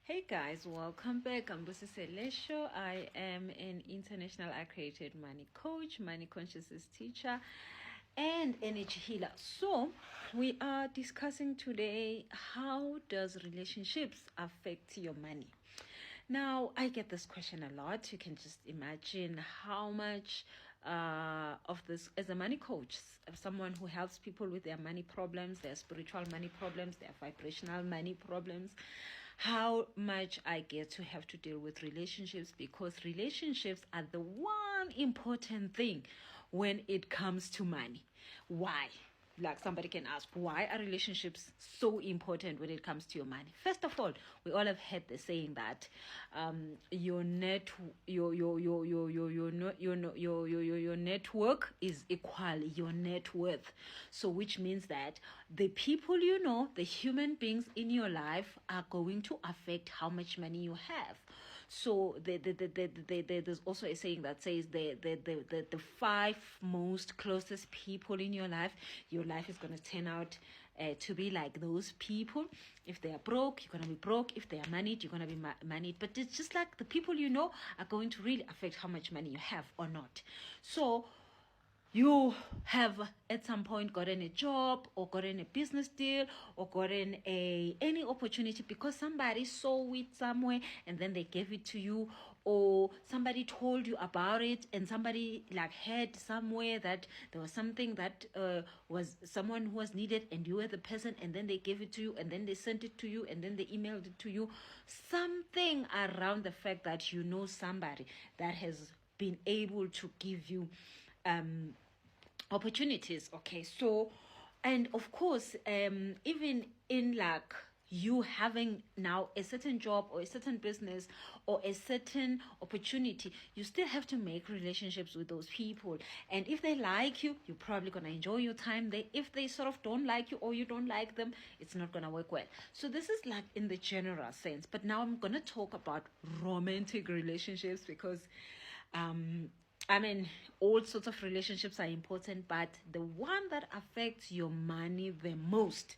Hey guys, welcome back. I'm Busi Selesho. I am an international accredited money coach, money consciousness teacher, and energy healer. So, we are discussing today how does relationships affect your money? Now, I get this question a lot. You can just imagine how much of this, as a money coach, someone who helps people with their money problems, their spiritual money problems, their vibrational money problems, how much I get to have to deal with relationships, because relationships are the one important thing when it comes to money. Why? Like, somebody can ask, why are relationships so important when it comes to your money? First of all, we all have heard the saying that your network is equal your net worth. So which means that the people the human beings in your life are going to affect how much money you have. So there's also a saying that says the five most closest people in your life is going to turn out to be like those people. If they are broke, you're going to be broke. If they are moneyed, you're going to be moneyed. But it's just like the people are going to really affect how much money you have or not. So you have at some point gotten a job or gotten a business deal or gotten any opportunity because somebody saw it somewhere and then they gave it to you, or somebody told you about it and somebody heard somewhere that there was something that was someone who was needed and you were the person, and then they gave it to you and then they sent it to you and then they emailed it to you. Something around the fact that somebody that has been able to give you opportunities. Okay, so, and of course, even in you having now a certain job or a certain business or a certain opportunity, you still have to make relationships with those people. And if they like you, you're probably going to enjoy your time there. If they sort of don't like you or you don't like them, it's not going to work well. So this is in the general sense. But now I'm going to talk about romantic relationships, because all sorts of relationships are important, but the one that affects your money the most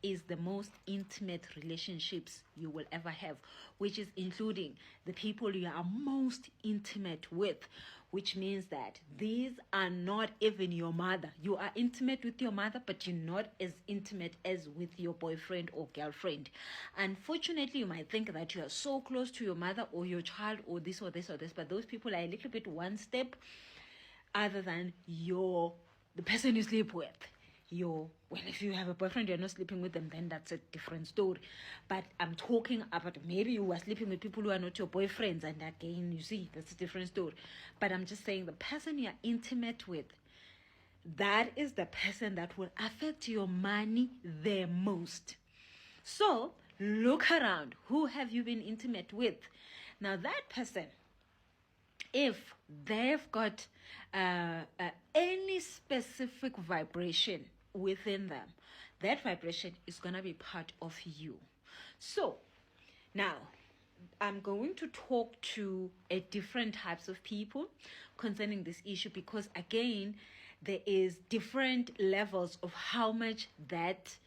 is the most intimate relationships you will ever have, which is including the people you are most intimate with, which means that these are not even your mother. You are intimate with your mother, but you're not as intimate as with your boyfriend or girlfriend. Unfortunately, you might think that you are so close to your mother or your child or this or this or this, but those people are a little bit one step other than the person you sleep with. If you have a boyfriend, you're not sleeping with them, then that's a different story. But I'm talking about maybe you are sleeping with people who are not your boyfriends, and again, you see, that's a different story. But I'm just saying, the person you're intimate with, that is the person that will affect your money the most. So look around. Who have you been intimate with? Now that person, if they've got any specific vibration within them, that vibration is going to be part of you. So now I'm going to talk to different types of people concerning this issue, because again, there is different levels of how much that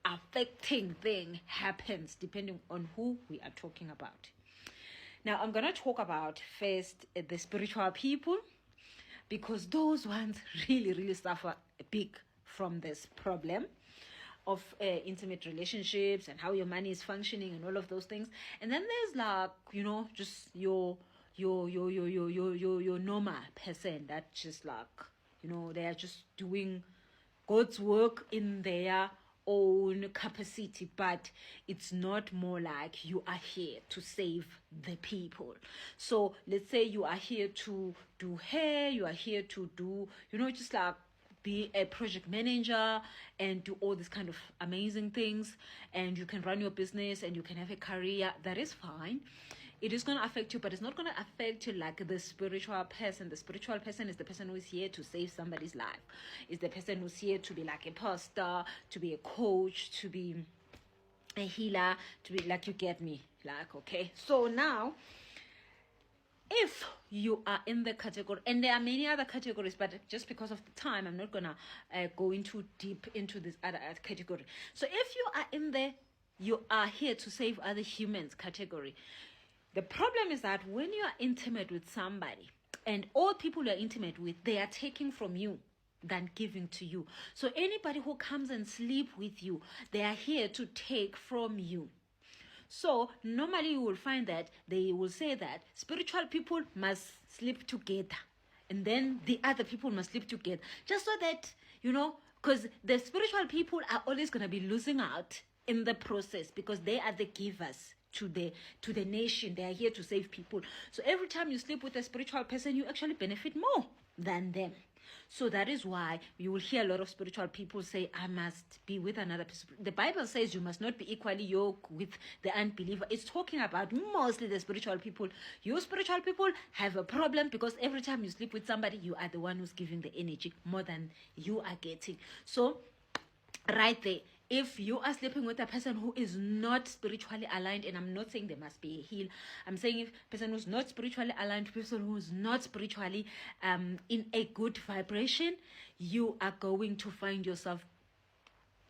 affecting thing happens depending on who we are talking about. Now, I'm going to talk about first the spiritual people, because those ones really, really suffer big from this problem of intimate relationships and how your money is functioning and all of those things. And then there's just your normal person that just they are just doing God's work in their own capacity, but it's not more like you are here to save the people. So let's say you are here to do hair, you are here to do be a project manager and do all this kind of amazing things, and you can run your business and you can have a career. That is fine. It is going to affect you, but it's not going to affect you like the spiritual person. The spiritual person is the person who is here to save somebody's life. Is the person who's here to be like a pastor, to be a coach, to be a healer, to be you get me. Okay. So now, if you are in the category, and there are many other categories, but just because of the time, I'm not gonna go into deep into this other category. So if you are in the you are here to save other humans category. The problem is that when you are intimate with somebody, and all people you are intimate with, they are taking from you than giving to you. So anybody who comes and sleep with you, they are here to take from you. So normally you will find that they will say that spiritual people must sleep together, and then the other people must sleep together, just so that, because the spiritual people are always going to be losing out in the process, because they are the givers to the nation. They are here to save people. So every time you sleep with a spiritual person, you actually benefit more than them. So that is why you will hear a lot of spiritual people say, I must be with another person. The Bible says you must not be equally yoked with the unbeliever. It's talking about mostly the spiritual people. You spiritual people have a problem, because every time you sleep with somebody, you are the one who's giving the energy more than you are getting. So right there, if you are sleeping with a person who is not spiritually aligned, and I'm not saying there must be a heal, I'm saying if person who's not spiritually aligned, person who's not spiritually in a good vibration, you are going to find yourself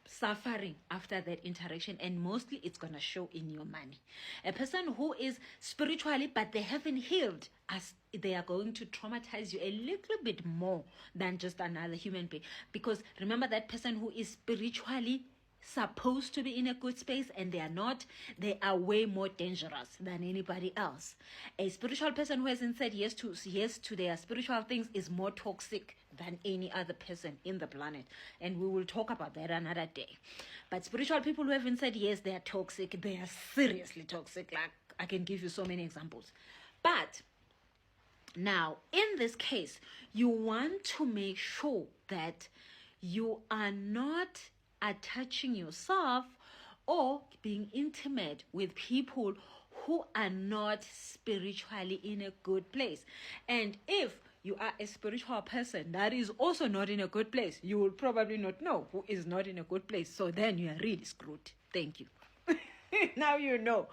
suffering after that interaction, and mostly it's going to show in your money. A person who is spiritually but they haven't healed, as they are going to traumatize you a little bit more than just another human being, because remember, that person who is spiritually supposed to be in a good space and they are not, they are way more dangerous than anybody else. A spiritual person who hasn't said yes to their spiritual things is more toxic than any other person in the planet, and we will talk about that another day. But spiritual people who haven't said yes, they are toxic. They are seriously toxic. Like, I can give you so many examples. But now, in this case, you want to make sure that you are not attaching yourself or being intimate with people who are not spiritually in a good place. And if you are a spiritual person that is also not in a good place, you will probably not know who is not in a good place. So then you are really screwed. Thank you. Now you know.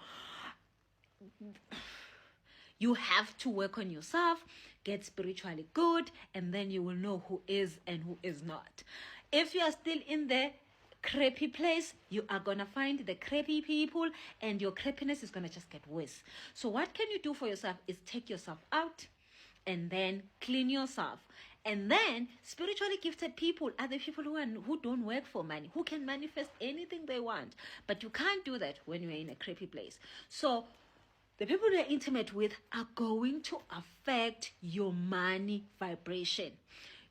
You have to work on yourself, get spiritually good, and then you will know who is and who is not. If you are still in the crappy place, you are gonna find the crappy people, and your crappiness is gonna just get worse. So what can you do for yourself is take yourself out and then clean yourself. And then spiritually gifted people are the people who don't work for money, who can manifest anything they want. But you can't do that when you're in a crappy place. So the people you're intimate with are going to affect your money vibration.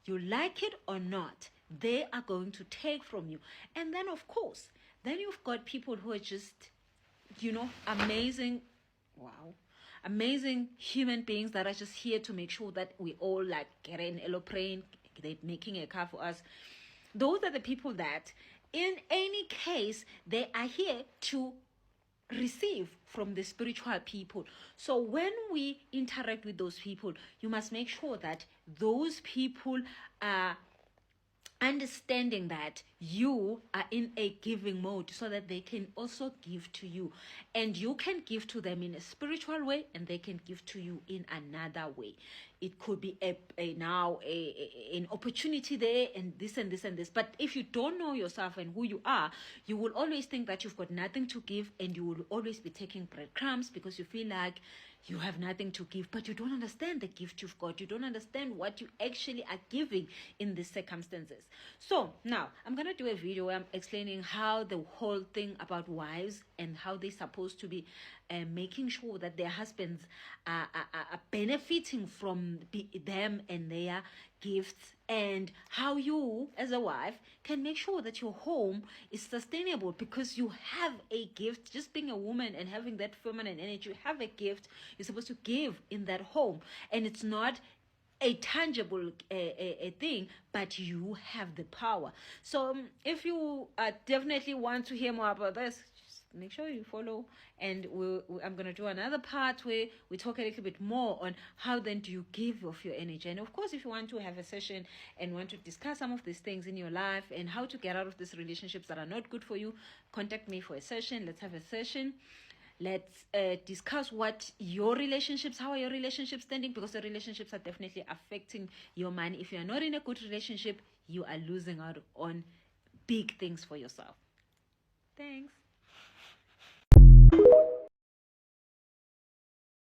You like it or not, they are going to take from you. And then, of course, then you've got people who are just, amazing, amazing human beings that are just here to make sure that we all like get an aeroplane, they're making a car for us. Those are the people that, in any case, they are here to receive from the spiritual people. So when we interact with those people, you must make sure that those people are understanding that you are in a giving mode, so that they can also give to you, and you can give to them in a spiritual way and they can give to you in another way. It could be an opportunity there, and this and this and this. But if you don't know yourself and who you are, you will always think that you've got nothing to give, and you will always be taking breadcrumbs because you feel like you have nothing to give. But you don't understand the gift you've got. You don't understand what you actually are giving in these circumstances. So now I'm gonna do a video where I'm explaining how the whole thing about wives and how they're supposed to be making sure that their husbands are benefiting from them and their gifts, and how you as a wife can make sure that your home is sustainable, because you have a gift. Just being a woman and having that feminine energy, you have a gift you're supposed to give in that home, and it's not a tangible a thing, but you have the power. So if you definitely want to hear more about this, just make sure you follow, and I'm going to do another part where we talk a little bit more on how then do you give of your energy. And of course, if you want to have a session and want to discuss some of these things in your life and how to get out of these relationships that are not good for you, contact me for a session. Let's have a session. Let's discuss what your relationships, how are your relationships standing, because the relationships are definitely affecting your money. If you're not in a good relationship, you are losing out on big things for yourself. Thanks.